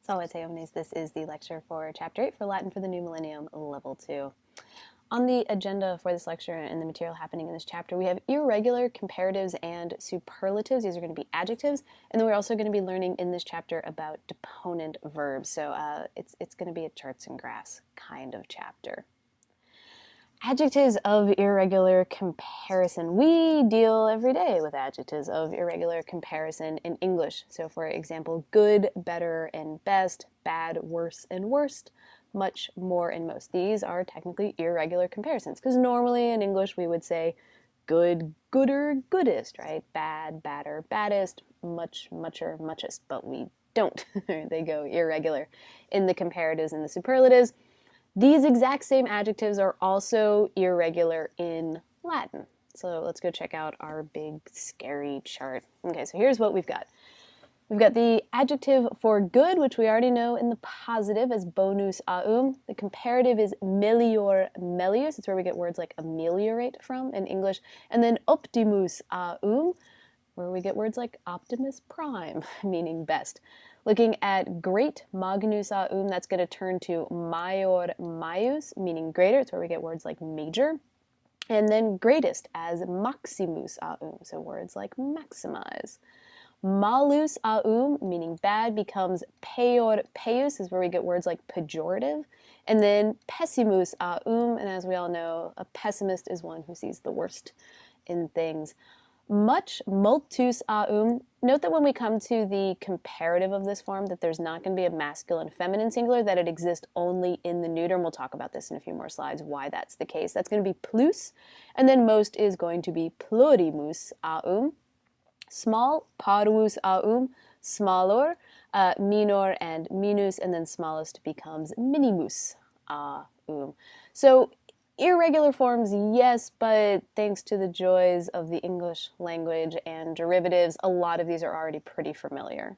Salve omnes, this is the lecture for Chapter 8 for Latin for the New Millennium, Level 2. On the agenda for this lecture and the material happening in this chapter, we have irregular comparatives and superlatives. These are going to be adjectives. And then we're also going to be learning in this chapter about deponent verbs. So it's going to be a charts and graphs kind of chapter. Adjectives of irregular comparison. We deal every day with adjectives of irregular comparison in English. So for example, good, better, and best, bad, worse, and worst, much, more, and most. These are technically irregular comparisons because normally in English we would say good, gooder, goodest, right? Bad, badder, baddest, much, mucher, muchest, but we don't. They go irregular in the comparatives and the superlatives. These exact same adjectives are also irregular in Latin. So let's go check out our big scary chart. Okay, so here's what we've got. We've got the adjective for good, which we already know in the positive as bonus aum. The comparative is melior melius. It's where we get words like ameliorate from in English. And then optimus aum, where we get words like Optimus Prime, meaning best. Looking at great, magnus aum, that's going to turn to maior maius, meaning greater. It's where we get words like major. And then greatest as maximus aum, so words like maximize. Malus aum, meaning bad, becomes peor peius, is where we get words like pejorative. And then pessimus aum, and as we all know, a pessimist is one who sees the worst in things. Much, multus aum. Note that when we come to the comparative of this form, that there's not going to be a masculine feminine singular, that it exists only in the neuter, and we'll talk about this in a few more slides, why that's the case. That's going to be plus, and then most is going to be plurimus aum. Small, parvus aum, smaller, minor and minus, and then smallest becomes minimus aum. So irregular forms, yes, but thanks to the joys of the English language and derivatives, a lot of these are already pretty familiar.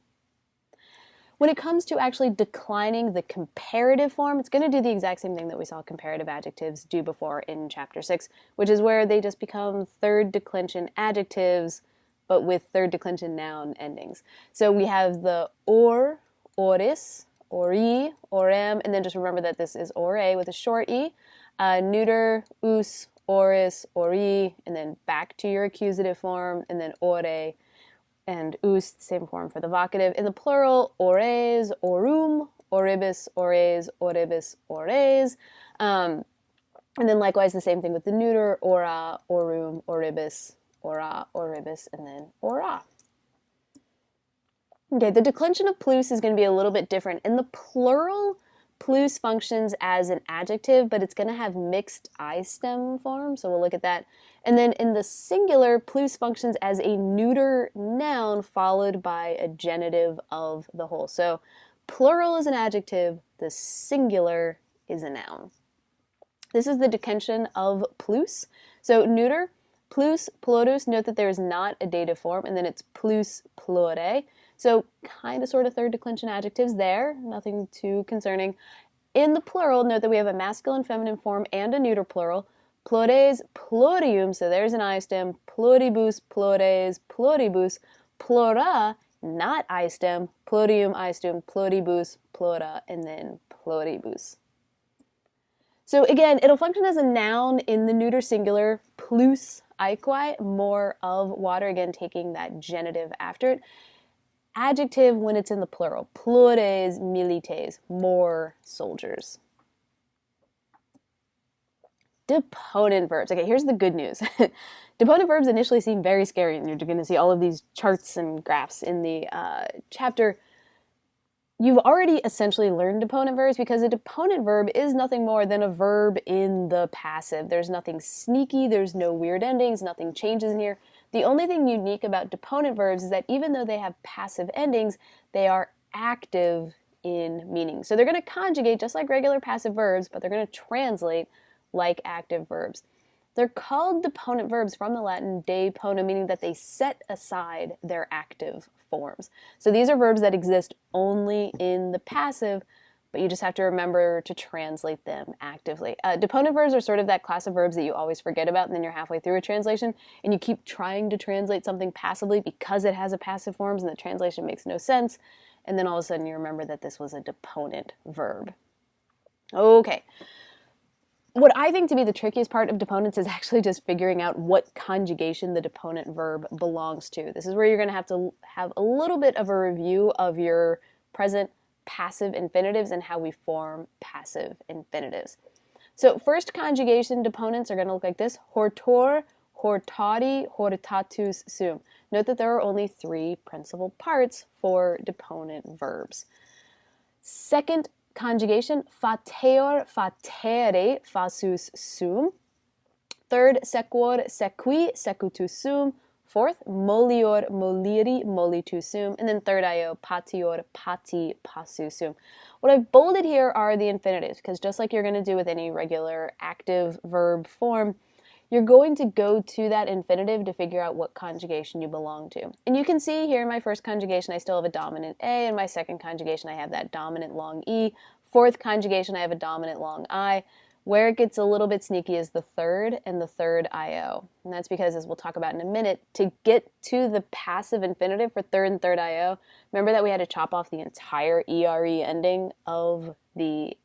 When it comes to actually declining the comparative form, it's going to do the exact same thing that we saw comparative adjectives do before in Chapter 6, which is where they just become third declension adjectives, but with third declension noun endings. So we have the or, oris, ori, orem, and then just remember that this is ore with a short e. Neuter, us, oris, ori, and then back to your accusative form, and then ore and us, same form for the vocative. In the plural, ores, orum, oribus, ores, oribus, ores. And then likewise the same thing with the neuter, ora, orum, oribus, ora, oribus, and then ora. Okay, the declension of plus is going to be a little bit different. In the plural, plus functions as an adjective, but it's going to have mixed I stem form, so we'll look at that. And then in the singular, plus functions as a neuter noun followed by a genitive of the whole. So plural is an adjective, the singular is a noun. This is the declension of plus. So neuter, plus, plurus, note that there is not a dative form, and then it's plus, plure. So kind of sort of third declension adjectives there, nothing too concerning. In the plural, note that we have a masculine feminine form and a neuter plural. Plures, plurium, so there's an I stem. Pluribus, plures, pluribus. Plura, not I stem. Plurium, I stem. Pluribus, plura, and then pluribus. So again, it'll function as a noun in the neuter singular, plus aequae, more of water, again taking that genitive after it. Adjective when it's in the plural, plures milites, more soldiers. Deponent verbs. Okay, here's the good news. Deponent verbs initially seem very scary, and you're going to see all of these charts and graphs in the chapter. You've already essentially learned deponent verbs because a deponent verb is nothing more than a verb in the passive. There's nothing sneaky, there's no weird endings, nothing changes in here. The only thing unique about deponent verbs is that even though they have passive endings, they are active in meaning. So they're going to conjugate just like regular passive verbs, but they're going to translate like active verbs. They're called deponent verbs from the Latin depona, meaning that they set aside their active forms. So these are verbs that exist only in the passive, but you just have to remember to translate them actively. Deponent verbs are sort of that class of verbs that you always forget about, and then you're halfway through a translation, and you keep trying to translate something passively because it has a passive form, and the translation makes no sense. and then all of a sudden you remember that this was a deponent verb. Okay. What I think to be the trickiest part of deponents is actually just figuring out what conjugation the deponent verb belongs to. This is where you're going to have a little bit of a review of your present passive infinitives and how we form passive infinitives. So first conjugation deponents are going to look like this: hortor, hortati, hortatus sum. Note that there are only 3 principal parts for deponent verbs. Second conjugation, fateor, fatere, fasus sum. Third, sequor, sequi, secutus sum. Fourth, molior, moliri, molitus sum. And then third io, patior, pati, passus sum. What I've bolded here are the infinitives, because just like you're going to do with any regular active verb form, you're going to go to that infinitive to figure out what conjugation you belong to. And you can see here in my first conjugation, I still have a dominant A. In my second conjugation, I have that dominant long E. Fourth conjugation, I have a dominant long I. Where it gets a little bit sneaky is the third and the third IO. And that's because, as we'll talk about in a minute, to get to the passive infinitive for third and third IO, remember that we had to chop off the entire ERE ending of the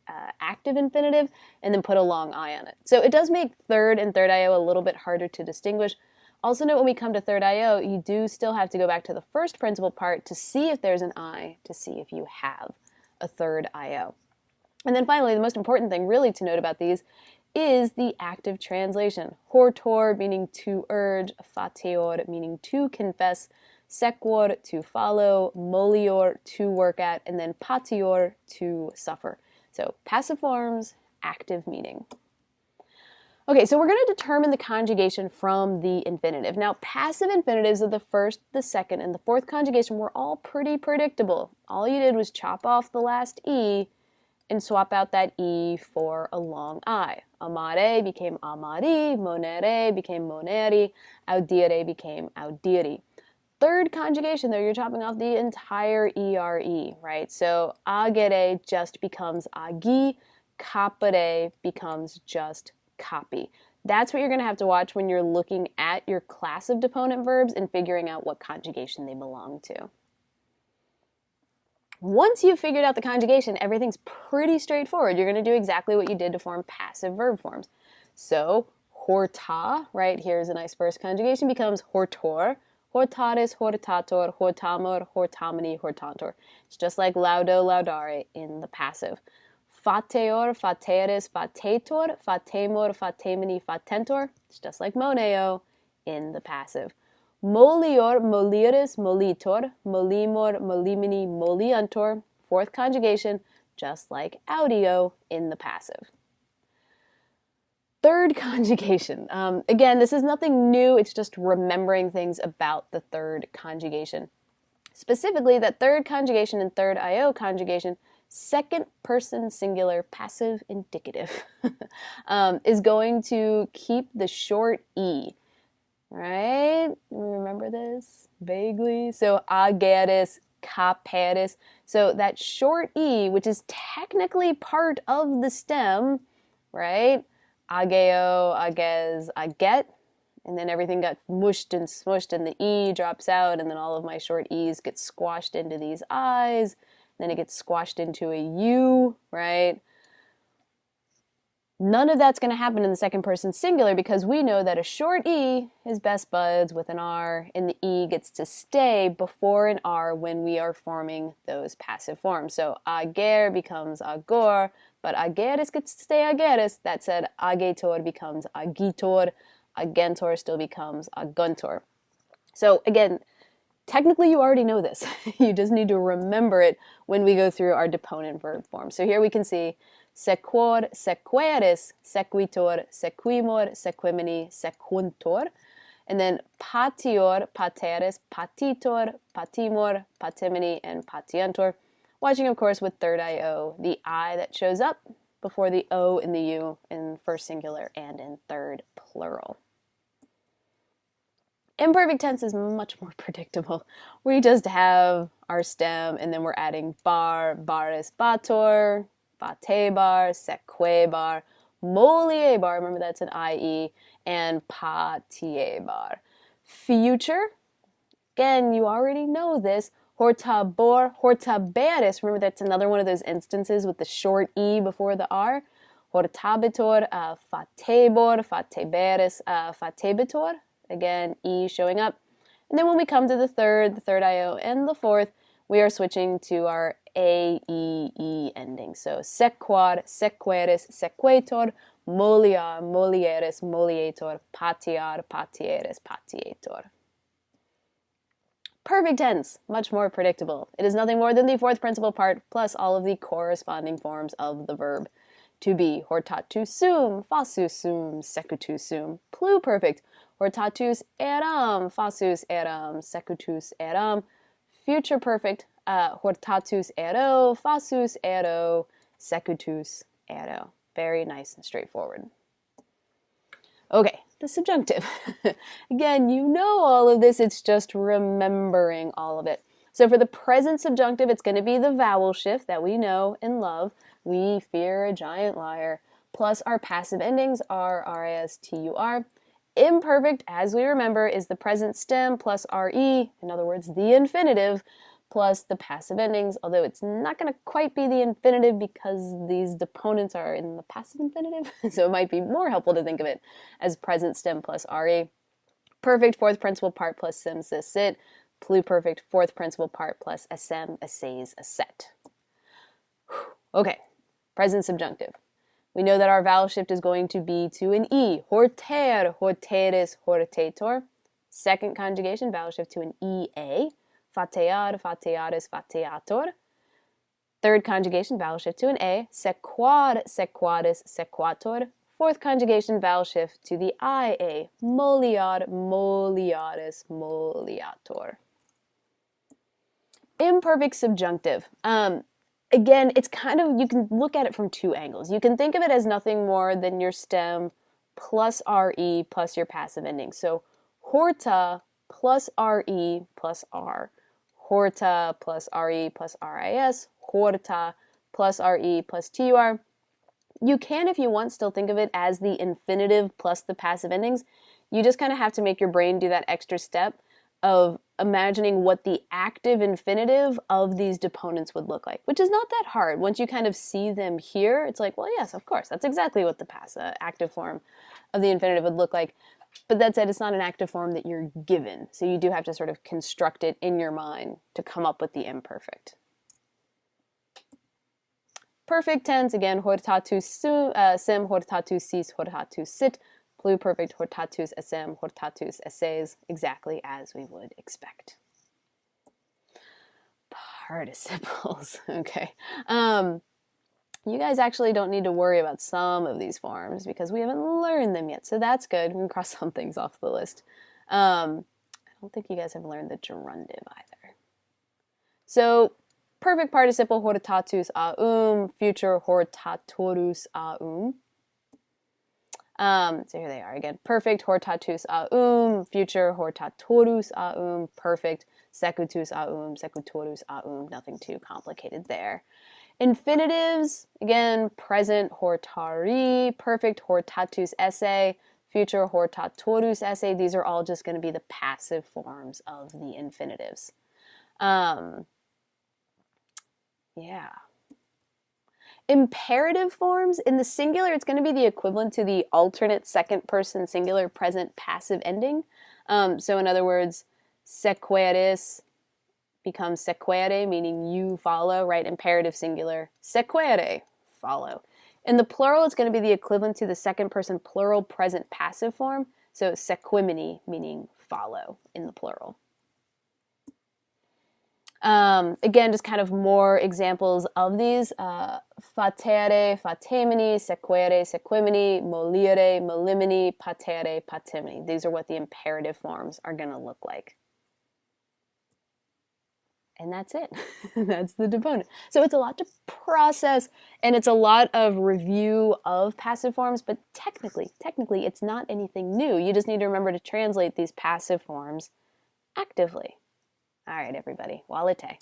active infinitive and then put a long I on it. So it does make third and third IO a little bit harder to distinguish. Also note when we come to third IO, you do still have to go back to the first principal part to see if there's an I, to see if you have a third IO. And then finally, the most important thing really to note about these is the active translation. Hortor meaning to urge, fateor meaning to confess, sequor to follow, molior to work at, and then patior to suffer. So passive forms, active meaning. Okay, so we're going to determine the conjugation from the infinitive. Now, passive infinitives of the first, the second, and the fourth conjugation were all pretty predictable. All you did was chop off the last E and swap out that E for a long I. Amare became amari, monere became moneri, audire became audiri. Third conjugation, though, you're chopping off the entire ERE, right? So agere just becomes agi, capere becomes just copy. That's what you're going to have to watch when you're looking at your class of deponent verbs and figuring out what conjugation they belong to. Once you've figured out the conjugation, everything's pretty straightforward. You're going to do exactly what you did to form passive verb forms. So horta, right, here's a nice first conjugation, becomes hortor, hortatis, hortator, hortamor, hortamini, hortantor. It's just like laudo, laudare in the passive. Fateor, fateris, fatetor, fatemor, fatemini, fatentor. It's just like moneo in the passive. Molior, moliris, molitor, molimor, molimini, moliantor. Fourth conjugation, just like audio in the passive. Third conjugation. Again, this is nothing new. It's just remembering things about the third conjugation. Specifically, that third conjugation and third IO conjugation, second person singular passive indicative, is going to keep the short E. Right? Remember this vaguely? So ageris, caperis. So that short E, which is technically part of the stem, right? Ageo, ages, aget. And then everything got mushed and smushed and the E drops out and then all of my short E's get squashed into these I's. Then it gets squashed into a U, right? None of that's going to happen in the second person singular because we know that a short E is best buds with an R and the E gets to stay before an R when we are forming those passive forms. So ager becomes agor, but ageris gets to stay ageris. That said, agetor becomes agitor, agentor still becomes aguntor. So again, technically you already know this. You just need to remember it when we go through our deponent verb form. So here we can see sequor, sequeris, sequitor, sequimor, sequimini, sequuntor. And then patior, pateris, patitor, patimor, patimini, and patiantor. Watching, of course, with third IO, the I that shows up before the O and the U in first singular and in third plural. Imperfect tense is much more predictable. We just have our stem and then we're adding bar, baris, bator, batebar, sequebar, moliebar, remember that's an IE, and patiebar. Future, again, you already know this, Hortabor, hortaberis. Remember, that's another one of those instances with the short E before the R. Hortabitor, fatebor, fateberis, fatebitor. Again, E showing up. And then when we come to the third IO, and the fourth, we are switching to our A, E, E ending. So sequar, sequeris, sequator, moliar, molieris, molietor, patiar, patieris, patietor. Perfect tense, much more predictable. It is nothing more than the fourth principal part plus all of the corresponding forms of the verb. To be, hortatus sum, fasus sum, secutus sum. Pluperfect, hortatus eram, fasus eram, secutus eram. Future perfect, hortatus ero, fasus ero, secutus ero. Very nice and straightforward. Okay, the subjunctive. Again, you know all of this, it's just remembering all of it. So for the present subjunctive, it's going to be the vowel shift that we know and love. We fear a giant liar. Plus our passive endings are ris, tur. Imperfect, as we remember, is the present stem plus re, in other words, the infinitive, plus the passive endings, although it's not going to quite be the infinitive because these deponents are in the passive infinitive, so it might be more helpful to think of it as present stem plus re. Perfect, fourth principal part plus sim, sis, sit. Pluperfect, fourth principal part plus asem, assays, asset. Okay, present subjunctive. We know that our vowel shift is going to be to an E. Horter, horteris, hortator. Second conjugation, vowel shift to an EA. Fatear, fatearis, fateator. Third conjugation, vowel shift to an A. Sequar, sequaris, sequator. Fourth conjugation, vowel shift to the IA. Moliar, moliaris, moliator. Imperfect subjunctive. Again, it's kind of, you can look at it from two angles. You can think of it as nothing more than your stem plus RE plus your passive ending. So horta plus RE plus R. Horta plus RE plus RIS. Horta plus RE plus TUR. You can, if you want, still think of it as the infinitive plus the passive endings. You just kind of have to make your brain do that extra step of imagining what the active infinitive of these deponents would look like, which is not that hard. Once you kind of see them here, it's like, well, yes, of course, that's exactly what the active form of the infinitive would look like. But that said, it's not an active form that you're given, so you do have to sort of construct it in your mind to come up with the imperfect. Perfect tense, again, hortatus sim, hortatus sis, hortatus sit. Pluperfect, hortatus asem, hortatus assays, exactly as we would expect. Participles, okay. You guys actually don't need to worry about some of these forms because we haven't learned them yet, so that's good. We can cross some things off the list. I don't think you guys have learned the gerundive either. So, perfect participle, hortatus aum, future hortatorus aum. So here they are again. Perfect, hortatus aum, future hortatorus aum, perfect, secutus aum, secutorus aum, nothing too complicated there. Infinitives, again, present, hortari, perfect, hortatus esse, future, hortatorus esse. These are all just going to be the passive forms of the infinitives. Yeah. Imperative forms, in the singular, it's going to be the equivalent to the alternate second person singular present passive ending. So in other words, sequeris becomes sequere, meaning you follow, right? Imperative singular, sequere, follow. In the plural, it's going to be the equivalent to the second person plural present passive form. So sequimini, meaning follow in the plural. Again, just kind of more examples of these. Fatere, fatemini, sequere, sequimini, molire, molimini, patere, patimini. These are what the imperative forms are going to look like. And that's it. That's the deponent. So it's a lot to process, and it's a lot of review of passive forms, but technically, it's not anything new. You just need to remember to translate these passive forms actively. All right, everybody. Walete.